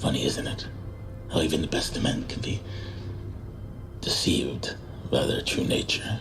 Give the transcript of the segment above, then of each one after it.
Funny, isn't it? How even the best of men can be deceived by their true nature.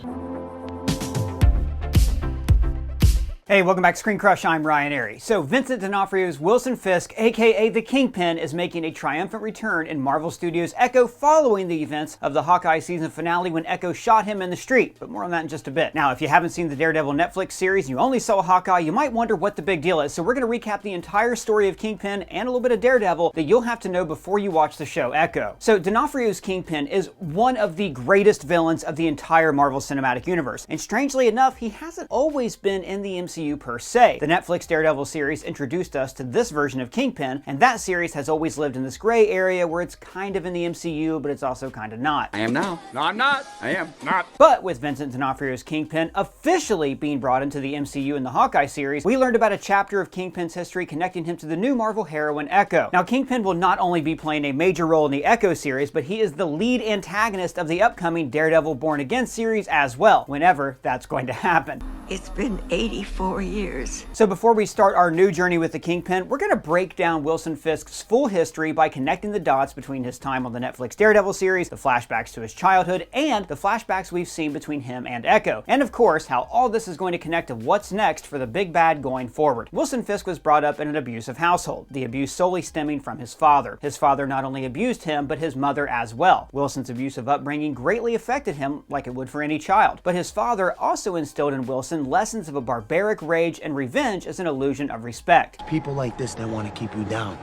Hey, welcome back to ScreenCrush. I'm Ryan Airy. So Vincent D'Onofrio's Wilson Fisk, aka the Kingpin, is making a triumphant return in Marvel Studios' Echo following the events of the Hawkeye season finale when Echo shot him in the street, but more on that in just a bit. Now, if you haven't seen the Daredevil Netflix series and you only saw Hawkeye, you might wonder what the big deal is, so we're going to recap the entire story of Kingpin and a little bit of Daredevil that you'll have to know before you watch the show Echo. So D'Onofrio's Kingpin is one of the greatest villains of the entire Marvel Cinematic Universe, and strangely enough, he hasn't always been in the MCU per se. The Netflix Daredevil series introduced us to this version of Kingpin, and that series has always lived in this gray area where it's kind of in the MCU, but it's also kind of not. I am now. No, I'm not. I am not. But with Vincent D'Onofrio's Kingpin officially being brought into the MCU in the Hawkeye series, we learned about a chapter of Kingpin's history connecting him to the new Marvel heroine Echo. Now, Kingpin will not only be playing a major role in the Echo series, but he is the lead antagonist of the upcoming Daredevil Born Again series as well, whenever that's going to happen. It's been 84 years. So before we start our new journey with the Kingpin, we're going to break down Wilson Fisk's full history by connecting the dots between his time on the Netflix Daredevil series, the flashbacks to his childhood, and the flashbacks we've seen between him and Echo. And of course, how all this is going to connect to what's next for the big bad going forward. Wilson Fisk was brought up in an abusive household, the abuse solely stemming from his father. His father not only abused him, but his mother as well. Wilson's abusive upbringing greatly affected him like it would for any child. But his father also instilled in Wilson lessons of a barbaric rage and revenge as an illusion of respect. People like this that want to keep you down,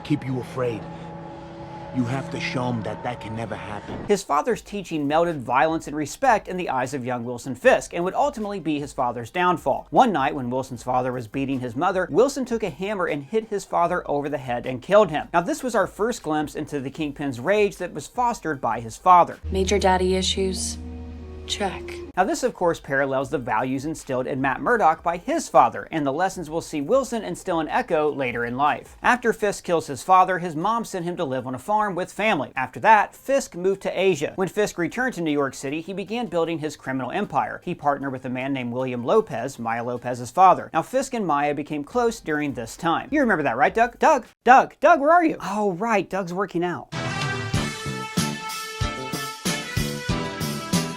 keep you afraid. You have to show them that that can never happen. His father's teaching melded violence and respect in the eyes of young Wilson Fisk and would ultimately be his father's downfall. One night when Wilson's father was beating his mother, Wilson took a hammer and hit his father over the head and killed him. Now this was our first glimpse into the Kingpin's rage that was fostered by his father. Major daddy issues? Check. Now this of course parallels the values instilled in Matt Murdock by his father and the lessons we'll see Wilson instill in Echo later in life. After Fisk kills his father, his mom sent him to live on a farm with family. After that, Fisk moved to Asia. When Fisk returned to New York City, he began building his criminal empire. He partnered with a man named William Lopez, Maya Lopez's father. Now Fisk and Maya became close during this time. You remember that, right, Doug? Doug, where are you? Oh right, Doug's working out.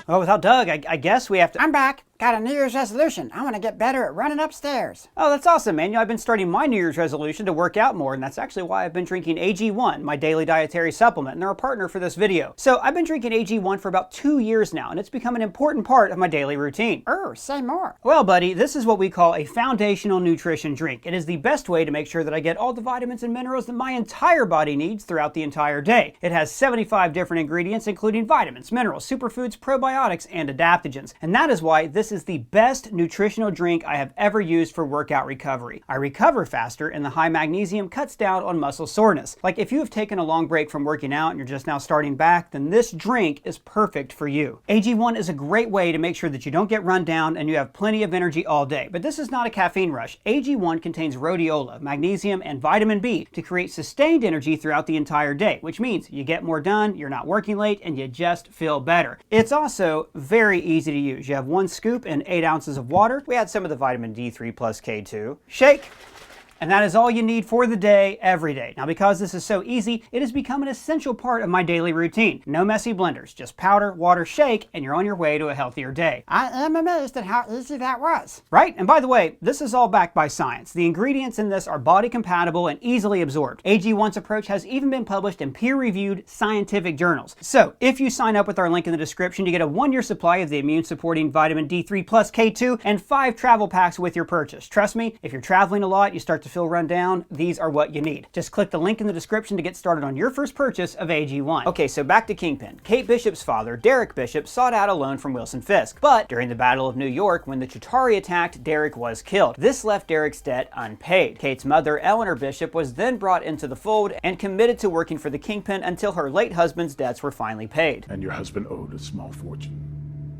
Well, without Doug, I guess we have to... I'm back. Got a New Year's resolution. I want to get better at running upstairs. Oh, that's awesome, man. You know, I've been starting my New Year's resolution to work out more, and that's actually why I've been drinking AG1, my daily dietary supplement, and they're a partner for this video. So I've been drinking AG1 for about 2 years now, and it's become an important part of my daily routine. Say more. Well, buddy, this is what we call a foundational nutrition drink. It is the best way to make sure that I get all the vitamins and minerals that my entire body needs throughout the entire day. It has 75 different ingredients, including vitamins, minerals, superfoods, probiotics, and adaptogens. And that is why this is the best nutritional drink I have ever used for workout recovery. I recover faster, and the high magnesium cuts down on muscle soreness. Like if you have taken a long break from working out and you're just now starting back, then this drink is perfect for you. AG1 is a great way to make sure that you don't get run down and you have plenty of energy all day. But this is not a caffeine rush. AG1 contains rhodiola, magnesium, and vitamin B to create sustained energy throughout the entire day, which means you get more done, you're not working late, and you just feel better. It's also very easy to use. You have 1 scoop and 8 ounces of water. We add some of the vitamin D3 plus K2. Shake. And that is all you need for the day, every day. Now, because this is so easy, it has become an essential part of my daily routine. No messy blenders, just powder, water, shake, and you're on your way to a healthier day. I am amazed at how easy that was. Right? And by the way, this is all backed by science. The ingredients in this are body compatible and easily absorbed. AG1's approach has even been published in peer-reviewed scientific journals. So, if you sign up with our link in the description, you get a 1-year supply of the immune-supporting vitamin D3 plus K2 and 5 travel packs with your purchase. Trust me, if you're traveling a lot, you start to feel run down, these are what you need. Just click the link in the description to get started on your first purchase of AG1. Okay, so back to Kingpin. Kate Bishop's father, Derek Bishop, sought out a loan from Wilson Fisk, but during the Battle of New York, when the Chitauri attacked, Derek was killed. This left Derek's debt unpaid. Kate's mother, Eleanor Bishop, was then brought into the fold and committed to working for the Kingpin until her late husband's debts were finally paid. And your husband owed a small fortune.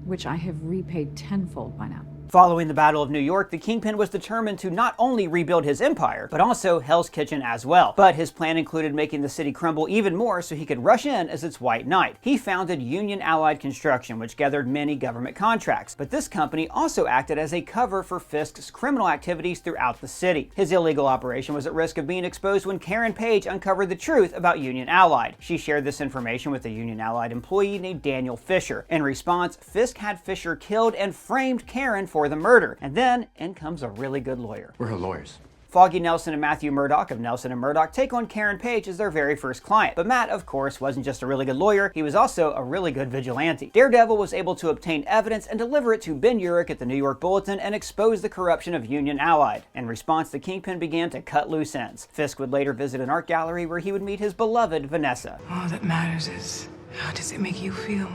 Which I have repaid tenfold by now. Following the Battle of New York, the Kingpin was determined to not only rebuild his empire, but also Hell's Kitchen as well. But his plan included making the city crumble even more so he could rush in as its white knight. He founded Union Allied Construction, which gathered many government contracts, but this company also acted as a cover for Fisk's criminal activities throughout the city. His illegal operation was at risk of being exposed when Karen Page uncovered the truth about Union Allied. She shared this information with a Union Allied employee named Daniel Fisher. In response, Fisk had Fisher killed and framed Karen for the murder. And then in comes a really good lawyer. We're her lawyers. Foggy Nelson and Matthew Murdoch of Nelson and Murdoch take on Karen Page as their very first client. But Matt, of course, wasn't just a really good lawyer, he was also a really good vigilante. Daredevil was able to obtain evidence and deliver it to Ben Urich at the New York Bulletin and expose the corruption of Union Allied. In response, the Kingpin began to cut loose ends. Fisk would later visit an art gallery where he would meet his beloved Vanessa. All that matters is, how does it make you feel?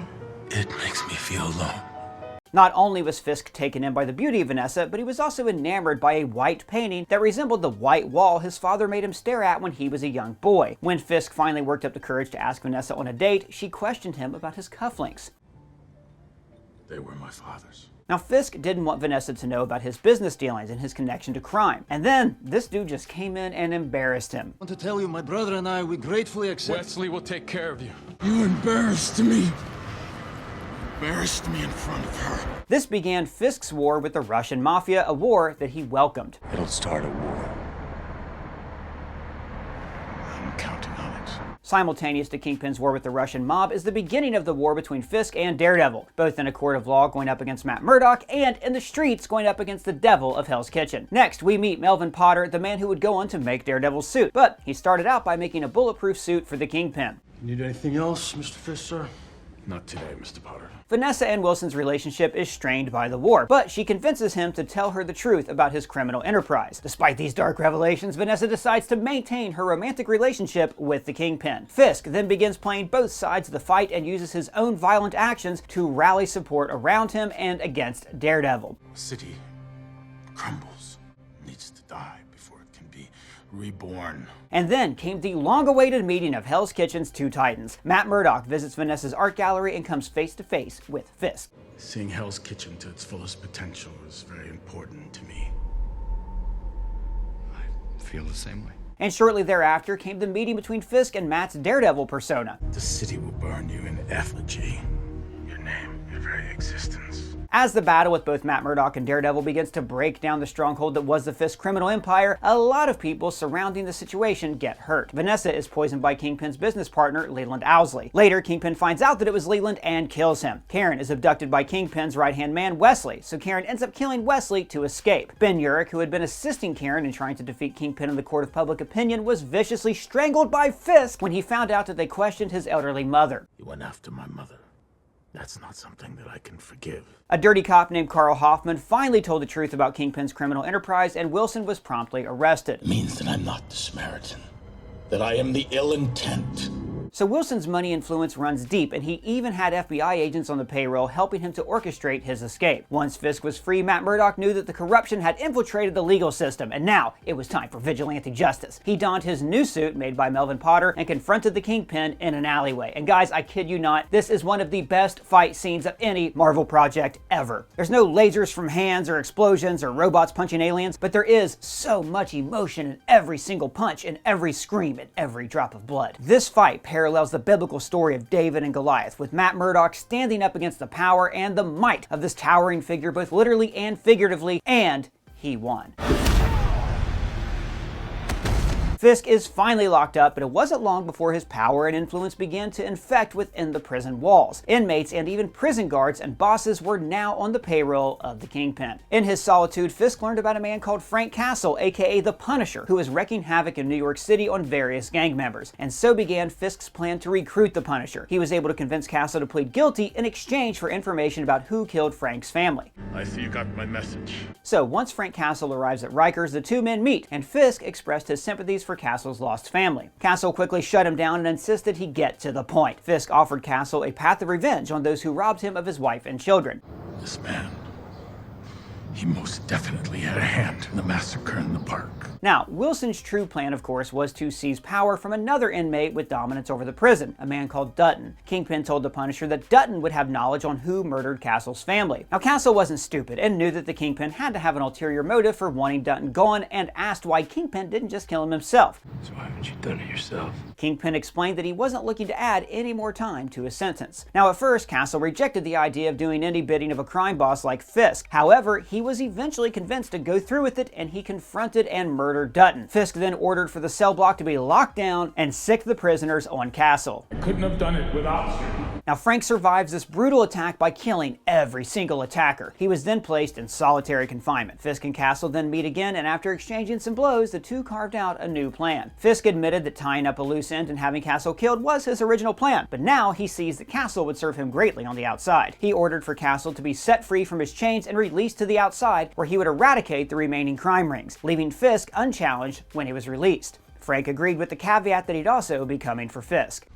It makes me feel alone. Not only was Fisk taken in by the beauty of Vanessa, but he was also enamored by a white painting that resembled the white wall his father made him stare at when he was a young boy. When Fisk finally worked up the courage to ask Vanessa on a date, she questioned him about his cufflinks. They were my father's. Now, Fisk didn't want Vanessa to know about his business dealings and his connection to crime. And then, this dude just came in and embarrassed him. I want to tell you, my brother and I, we gratefully accept... Wesley will take care of you. You embarrassed me. Embarrassed me in front of her. This began Fisk's war with the Russian mafia, a war that he welcomed. It'll start a war. I'm counting on it. Simultaneous to Kingpin's war with the Russian mob is the beginning of the war between Fisk and Daredevil, both in a court of law going up against Matt Murdock and in the streets going up against the devil of Hell's Kitchen. Next, we meet Melvin Potter, the man who would go on to make Daredevil's suit, but he started out by making a bulletproof suit for the Kingpin. Need anything else, Mr. Fisk, sir? Not today, Mr. Potter. Vanessa and Wilson's relationship is strained by the war, but she convinces him to tell her the truth about his criminal enterprise. Despite these dark revelations, Vanessa decides to maintain her romantic relationship with the Kingpin. Fisk then begins playing both sides of the fight and uses his own violent actions to rally support around him and against Daredevil. The city crumbles, needs to die before it can be reborn. And then came the long-awaited meeting of Hell's Kitchen's two titans. Matt Murdock visits Vanessa's art gallery and comes face to face with Fisk. Seeing Hell's Kitchen to its fullest potential is very important to me. I feel the same way. And shortly thereafter came the meeting between Fisk and Matt's Daredevil persona. The city will burn you in effigy. Your name, your very existence. As the battle with both Matt Murdock and Daredevil begins to break down the stronghold that was the Fisk criminal empire, a lot of people surrounding the situation get hurt. Vanessa is poisoned by Kingpin's business partner, Leland Owsley. Later, Kingpin finds out that it was Leland and kills him. Karen is abducted by Kingpin's right-hand man, Wesley, so Karen ends up killing Wesley to escape. Ben Urich, who had been assisting Karen in trying to defeat Kingpin in the court of public opinion, was viciously strangled by Fisk when he found out that they questioned his elderly mother. You went after my mother. That's not something that I can forgive. A dirty cop named Carl Hoffman finally told the truth about Kingpin's criminal enterprise, and Wilson was promptly arrested. It means that I'm not the Samaritan, that I am the ill intent. So Wilson's money influence runs deep, and he even had FBI agents on the payroll helping him to orchestrate his escape. Once Fisk was free, Matt Murdock knew that the corruption had infiltrated the legal system, and now it was time for vigilante justice. He donned his new suit, made by Melvin Potter, and confronted the Kingpin in an alleyway. And guys, I kid you not, this is one of the best fight scenes of any Marvel project ever. There's no lasers from hands or explosions or robots punching aliens, but there is so much emotion in every single punch, and every scream, and every drop of blood. This fight parallels the biblical story of David and Goliath, with Matt Murdock standing up against the power and the might of this towering figure, both literally and figuratively, and he won. Fisk is finally locked up, but it wasn't long before his power and influence began to infect within the prison walls. Inmates and even prison guards and bosses were now on the payroll of the Kingpin. In his solitude, Fisk learned about a man called Frank Castle, aka the Punisher, who was wreaking havoc in New York City on various gang members. And so began Fisk's plan to recruit the Punisher. He was able to convince Castle to plead guilty in exchange for information about who killed Frank's family. I see you got my message. So once Frank Castle arrives at Rikers, the two men meet, and Fisk expressed his sympathies for Castle's lost family. Castle quickly shut him down and insisted he get to the point. Fisk offered Castle a path of revenge on those who robbed him of his wife and children. This man, he most definitely had a hand in the massacre in the park. Now, Wilson's true plan, of course, was to seize power from another inmate with dominance over the prison, a man called Dutton. Kingpin told the Punisher that Dutton would have knowledge on who murdered Castle's family. Now, Castle wasn't stupid and knew that the Kingpin had to have an ulterior motive for wanting Dutton gone, and asked why Kingpin didn't just kill him himself. So why haven't you done it yourself? Kingpin explained that he wasn't looking to add any more time to his sentence. Now, at first, Castle rejected the idea of doing any bidding of a crime boss like Fisk. However, he was eventually convinced to go through with it, and he confronted and murdered Dutton. Fisk then ordered for the cell block to be locked down and sicked the prisoners on Castle. I couldn't have done it without you. Now, Frank survives this brutal attack by killing every single attacker. He was then placed in solitary confinement. Fisk and Castle then meet again, and after exchanging some blows, the two carved out a new plan. Fisk admitted that tying up a loose end and having Castle killed was his original plan, but now he sees that Castle would serve him greatly on the outside. He ordered for Castle to be set free from his chains and released to the outside, where he would eradicate the remaining crime rings, leaving Fisk unchallenged when he was released. Frank agreed with the caveat that he'd also be coming for Fisk.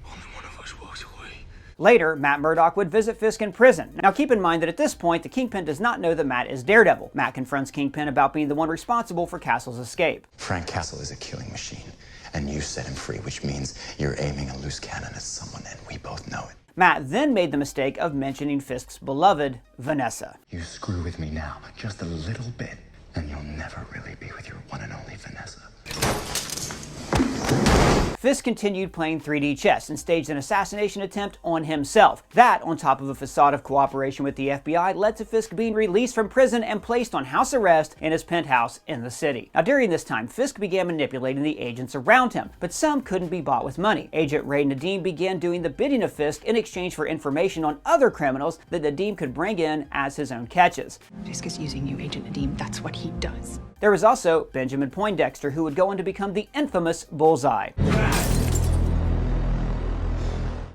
Later, Matt Murdock would visit Fisk in prison. Now keep in mind that at this point, the Kingpin does not know that Matt is Daredevil. Matt confronts Kingpin about being the one responsible for Castle's escape. Frank Castle is a killing machine, and you set him free, which means you're aiming a loose cannon at someone, and we both know it. Matt then made the mistake of mentioning Fisk's beloved, Vanessa. You screw with me now, just a little bit, and you'll never really be with your one and only Vanessa. Fisk continued playing 3D chess and staged an assassination attempt on himself. That, on top of a facade of cooperation with the FBI, led to Fisk being released from prison and placed on house arrest in his penthouse in the city. Now, during this time, Fisk began manipulating the agents around him, but some couldn't be bought with money. Agent Ray Nadeem began doing the bidding of Fisk in exchange for information on other criminals that Nadeem could bring in as his own catches. Fisk is using you, Agent Nadeem. That's what he does. There was also Benjamin Poindexter, who would go on to become the infamous Bullseye.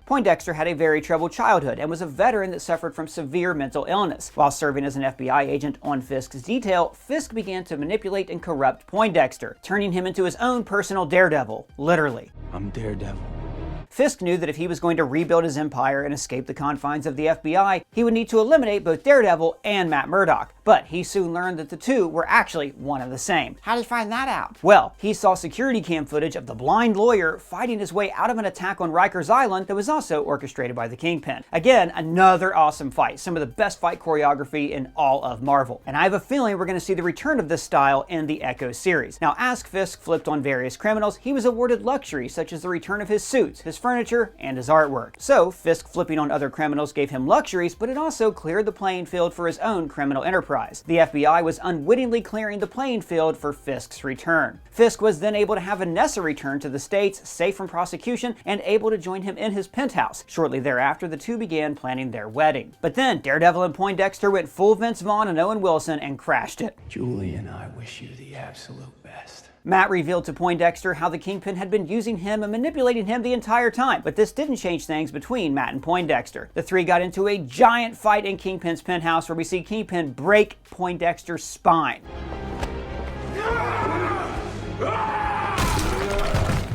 Poindexter had a very troubled childhood and was a veteran that suffered from severe mental illness. While serving as an FBI agent on Fisk's detail, Fisk began to manipulate and corrupt Poindexter, turning him into his own personal Daredevil, literally. I'm Daredevil. Fisk knew that if he was going to rebuild his empire and escape the confines of the FBI, he would need to eliminate both Daredevil and Matt Murdock. But he soon learned that the two were actually one and the same. How did you find that out? Well, he saw security cam footage of the blind lawyer fighting his way out of an attack on Rikers Island that was also orchestrated by the Kingpin. Again, another awesome fight, some of the best fight choreography in all of Marvel. And I have a feeling we're going to see the return of this style in the Echo series. Now, as Fisk flipped on various criminals, he was awarded luxuries such as the return of his suits, his furniture, and his artwork. So, Fisk flipping on other criminals gave him luxuries, but it also cleared the playing field for his own criminal enterprise. The FBI was unwittingly clearing the playing field for Fisk's return. Fisk was then able to have Vanessa return to the States, safe from prosecution, and able to join him in his penthouse. Shortly thereafter, the two began planning their wedding. But then, Daredevil and Poindexter went full Vince Vaughn and Owen Wilson and crashed it. Julie and I wish you the absolute best. Matt revealed to Poindexter how the Kingpin had been using him and manipulating him the entire time, but this didn't change things between Matt and Poindexter. The three got into a giant fight in Kingpin's penthouse where we see Kingpin break Poindexter's spine.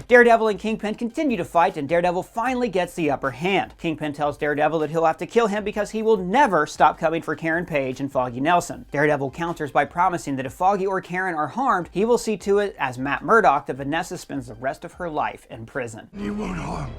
Daredevil and Kingpin continue to fight, and Daredevil finally gets the upper hand. Kingpin tells Daredevil that he'll have to kill him because he will never stop coming for Karen Page and Foggy Nelson. Daredevil counters by promising that if Foggy or Karen are harmed, he will see to it, as Matt Murdock, that Vanessa spends the rest of her life in prison. You won't harm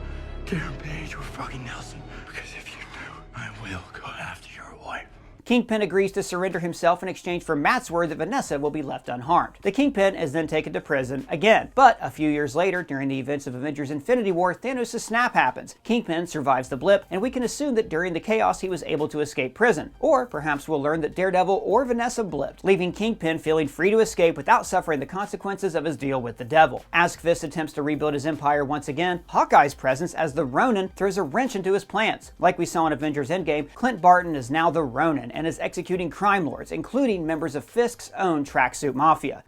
Karen Page or Foggy Nelson, because if you do, I will go after your wife. Kingpin agrees to surrender himself in exchange for Matt's word that Vanessa will be left unharmed. The Kingpin is then taken to prison again, but a few years later, during the events of Avengers Infinity War, Thanos' snap happens. Kingpin survives the blip, and we can assume that during the chaos he was able to escape prison. Or perhaps we'll learn that Daredevil or Vanessa blipped, leaving Kingpin feeling free to escape without suffering the consequences of his deal with the devil. As Fisk attempts to rebuild his empire once again, Hawkeye's presence as the Ronin throws a wrench into his plans. Like we saw in Avengers Endgame, Clint Barton is now the Ronin and is executing crime lords, including members of Fisk's own tracksuit mafia.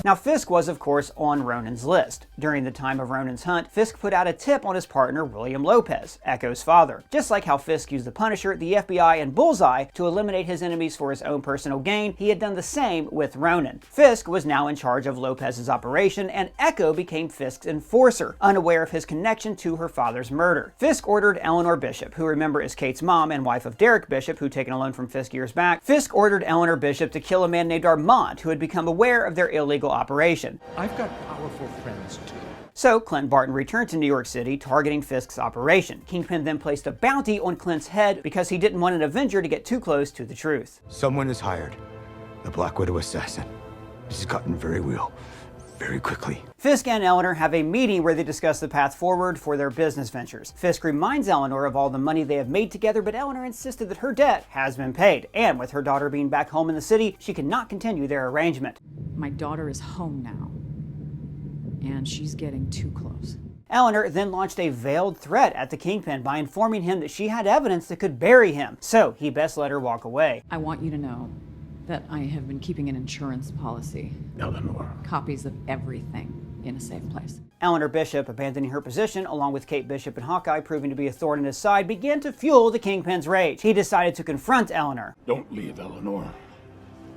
Now, Fisk was, of course, on Ronan's list. During the time of Ronan's hunt, Fisk put out a tip on his partner, William Lopez, Echo's father. Just like how Fisk used the Punisher, the FBI, and Bullseye to eliminate his enemies for his own personal gain, he had done the same with Ronan. Fisk was now in charge of Lopez's operation, and Echo became Fisk's enforcer, unaware of his connection to her father's murder. Fisk ordered Eleanor Bishop, who remember is Kate's mom and wife of Derek Bishop, who taken a loan from Fisk years back. Fisk ordered Eleanor Bishop to kill a man named Armand, who had become aware of their illegal operation. I've got powerful friends too. So Clint Barton returned to New York City, targeting Fisk's operation. Kingpin then placed a bounty on Clint's head because he didn't want an Avenger to get too close to the truth. Someone is hired. The Black Widow assassin. This has gotten very real. Very quickly. Fisk and Eleanor have a meeting where they discuss the path forward for their business ventures. Fisk reminds Eleanor of all the money they have made together, but Eleanor insisted that her debt has been paid, and with her daughter being back home in the city, she cannot continue their arrangement. My daughter is home now, and she's getting too close. Eleanor then launched a veiled threat at the Kingpin by informing him that she had evidence that could bury him, so he best let her walk away. I want you to know that I have been keeping an insurance policy. Eleanor. Copies of everything in a safe place. Eleanor Bishop, abandoning her position, along with Kate Bishop and Hawkeye proving to be a thorn in his side, began to fuel the Kingpin's rage. He decided to confront Eleanor. Don't leave, Eleanor.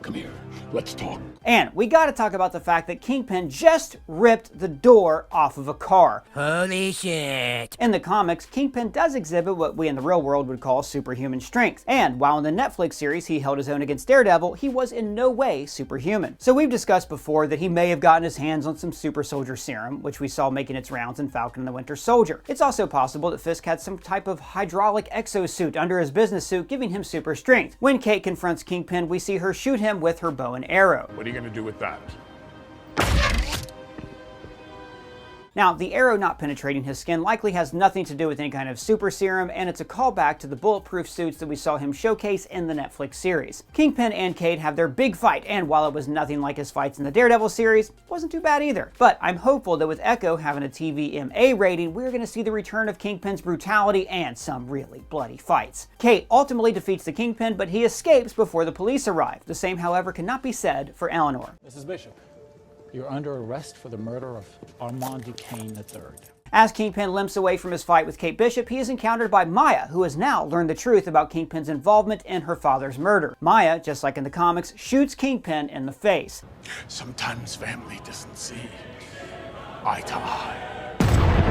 Come here. Let's talk. And we gotta talk about the fact that Kingpin just ripped the door off of a car. Holy shit. In the comics, Kingpin does exhibit what we in the real world would call superhuman strength. And while in the Netflix series he held his own against Daredevil, he was in no way superhuman. So we've discussed before that he may have gotten his hands on some super soldier serum, which we saw making its rounds in Falcon and the Winter Soldier. It's also possible that Fisk had some type of hydraulic exosuit under his business suit, giving him super strength. When Kate confronts Kingpin, we see her shoot him with her bow and arrow. What are you going to do with that? Now, the arrow not penetrating his skin likely has nothing to do with any kind of super serum, and it's a callback to the bulletproof suits that we saw him showcase in the Netflix series. Kingpin and Kate have their big fight, and while it was nothing like his fights in the Daredevil series, it wasn't too bad either. But I'm hopeful that with Echo having a TVMA rating, we're going to see the return of Kingpin's brutality and some really bloody fights. Kate ultimately defeats the Kingpin, but he escapes before the police arrive. The same, however, cannot be said for Eleanor. Mrs. Bishop, you're under arrest for the murder of Armand Duquesne III. As Kingpin limps away from his fight with Kate Bishop, he is encountered by Maya, who has now learned the truth about Kingpin's involvement in her father's murder. Maya, just like in the comics, shoots Kingpin in the face. Sometimes family doesn't see eye to eye.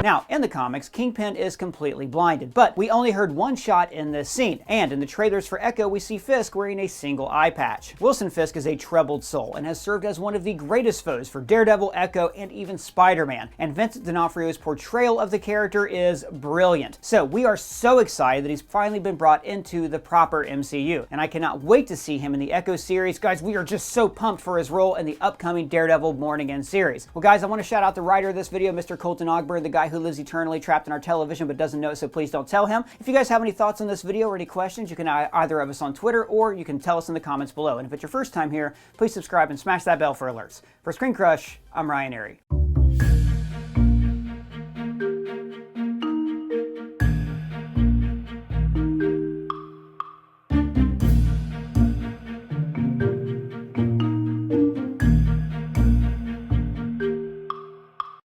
Now, in the comics, Kingpin is completely blinded, but we only heard one shot in this scene, and in the trailers for Echo, we see Fisk wearing a single eye patch. Wilson Fisk is a troubled soul and has served as one of the greatest foes for Daredevil, Echo, and even Spider-Man, and Vincent D'Onofrio's portrayal of the character is brilliant. So we are so excited that he's finally been brought into the proper MCU, and I cannot wait to see him in the Echo series. Guys, we are just so pumped for his role in the upcoming Daredevil Born Again series. Well, guys, I want to shout out the writer of this video, Mr. Colton Ogburn, the guy who lives eternally trapped in our television but doesn't know it, so please don't tell him. If you guys have any thoughts on this video or any questions, you can either of us on Twitter or you can tell us in the comments below. And if it's your first time here, please subscribe and smash that bell for alerts. For ScreenCrush, I'm Ryan Airy.